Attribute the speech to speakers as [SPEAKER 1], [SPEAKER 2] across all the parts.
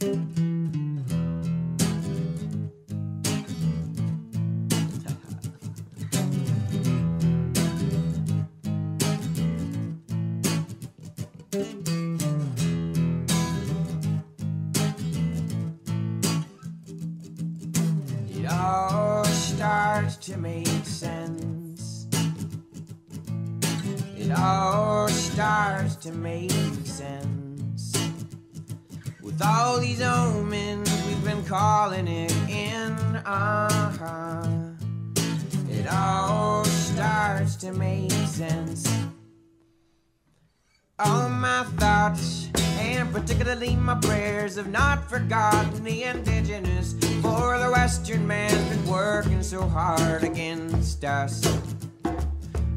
[SPEAKER 1] It all starts to make sense. It all starts to make sense. With all these omens, we've been calling it in. It all starts to make sense. All my thoughts, and particularly my prayers, have not forgotten the indigenous. For the Western man's been working so hard against us.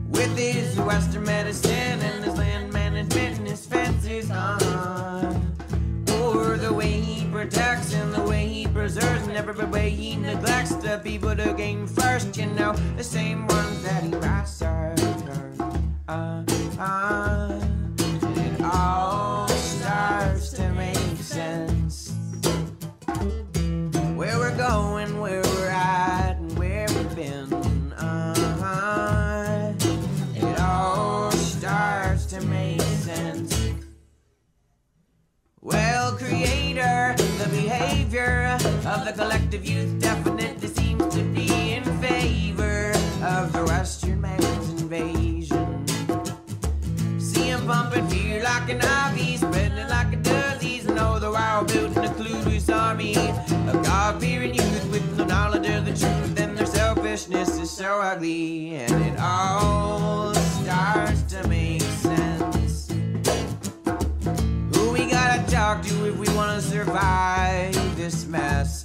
[SPEAKER 1] With his Western medicine and his land management and his fences on. Or the way he protects and the way he preserves and every way he neglects the people to gain first. You know, the same ones that he massacred. It all starts to make sense. Where we're going, where we're at, and where we've been. It all starts to make sense. Well, creator, the behavior of the collective youth definitely seems to be in favor of the Western man's invasion. See him pumping fear like an ivy, spreading it like a disease, and all the while building a clueless army of God-fearing youth with no knowledge of the truth, and their selfishness is so ugly, and it all starts to make sense. Who we gotta talk to if we wanna survive this mess?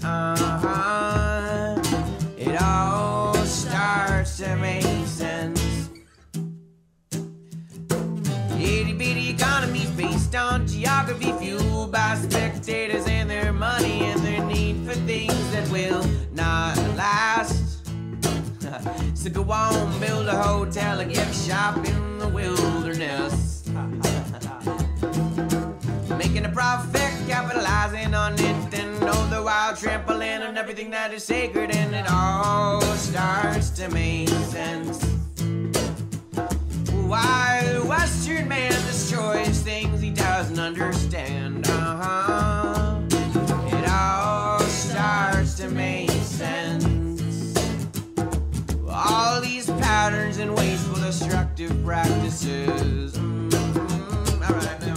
[SPEAKER 1] It all starts to make sense. Itty-bitty economies based on geography, fueled by spectators and their money and their need for things that will not last. So go on, build a hotel, a gift shop in the wilderness. Making a profit, capitalizing on it, and all the while trampling on everything that is sacred, and it all starts to make sense. Why the Western man destroys things he doesn't understand. It all starts to make sense. All these patterns and wasteful destructive practices. All right now.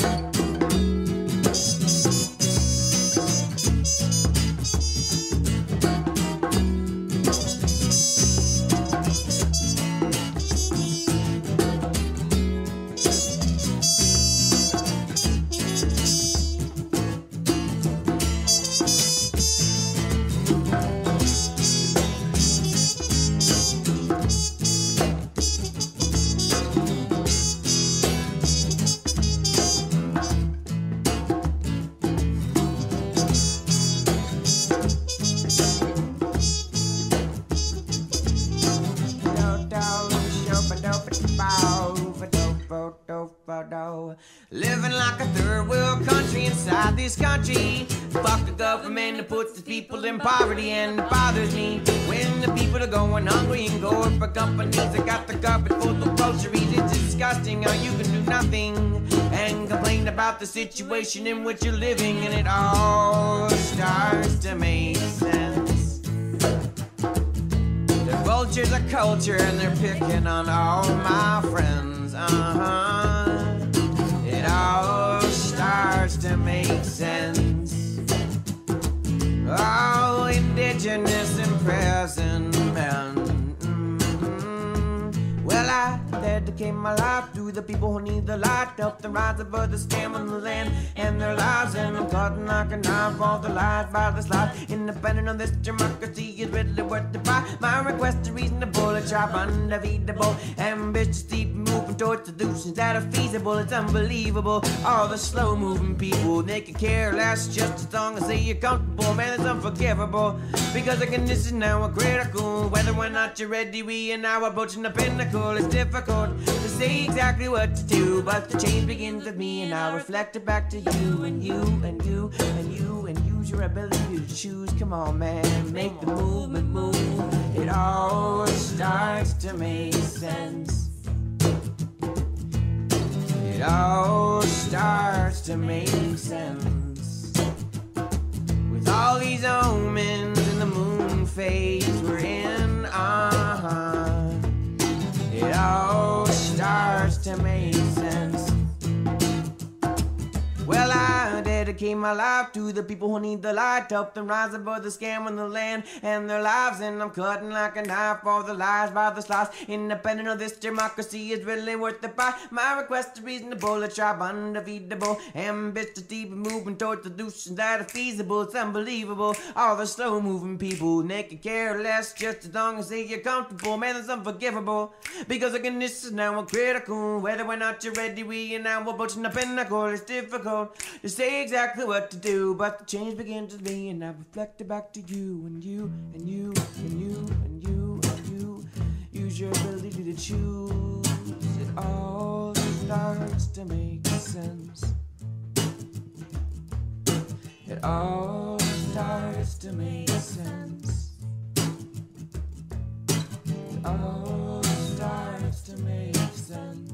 [SPEAKER 1] Living like a third world country inside this country. Fuck the government that puts the people in poverty, and it bothers me when the people are going hungry and going for companies that got the carpet full of groceries. It's disgusting how you can do nothing and complain about the situation in which you're living, and it all starts to make sense. They're vultures of culture and they're picking on all my friends. It all starts to make sense. All indigenous and present men. Well, I dedicate my life to the people who need the light, help them rise above the scam on the land and their lives. And I'm cutting like a knife all the lies by the slide. Independent of this democracy is readily worth the fight. My request is reasonable, a tribe undefeatable, ambitious, deep moving towards solutions that are feasible. It's unbelievable, all the slow moving people, they can care less just as long as they are comfortable. Man, it's unforgivable, because the conditions now are critical. Whether or not you're ready, we are now approaching the pinnacle. It's difficult to say exactly exactly what to do, but the change begins with me, and I'll reflect it back to you, and you, and you, and you, and use your ability to choose. Come on, man, make the movement move. It all starts to make sense. It all starts to make sense. With all these omens in the moon phase we're in, it all starts to make sense. Well, I dedicate my life to the people who need the light, to help them rise above the scam on the land and their lives. And I'm cutting like a knife for the lies by the slice. Independent of this democracy is really worth the fight. My request is reasonable, a tribe undefeatable, ambitious, deep moving towards solutions that are feasible. It's unbelievable, all the slow moving people, they can care less just as long as they are comfortable. Man, it's unforgivable, because the conditions now are critical. Whether or not you're ready, we are now approaching the pinnacle. It's difficult to say exactly what to do, but the change begins with me, and I reflect it back to you, and you, and you, and you, and you, and you. Use your ability to choose. It all starts to make sense. It all starts to make sense. It all starts to make sense.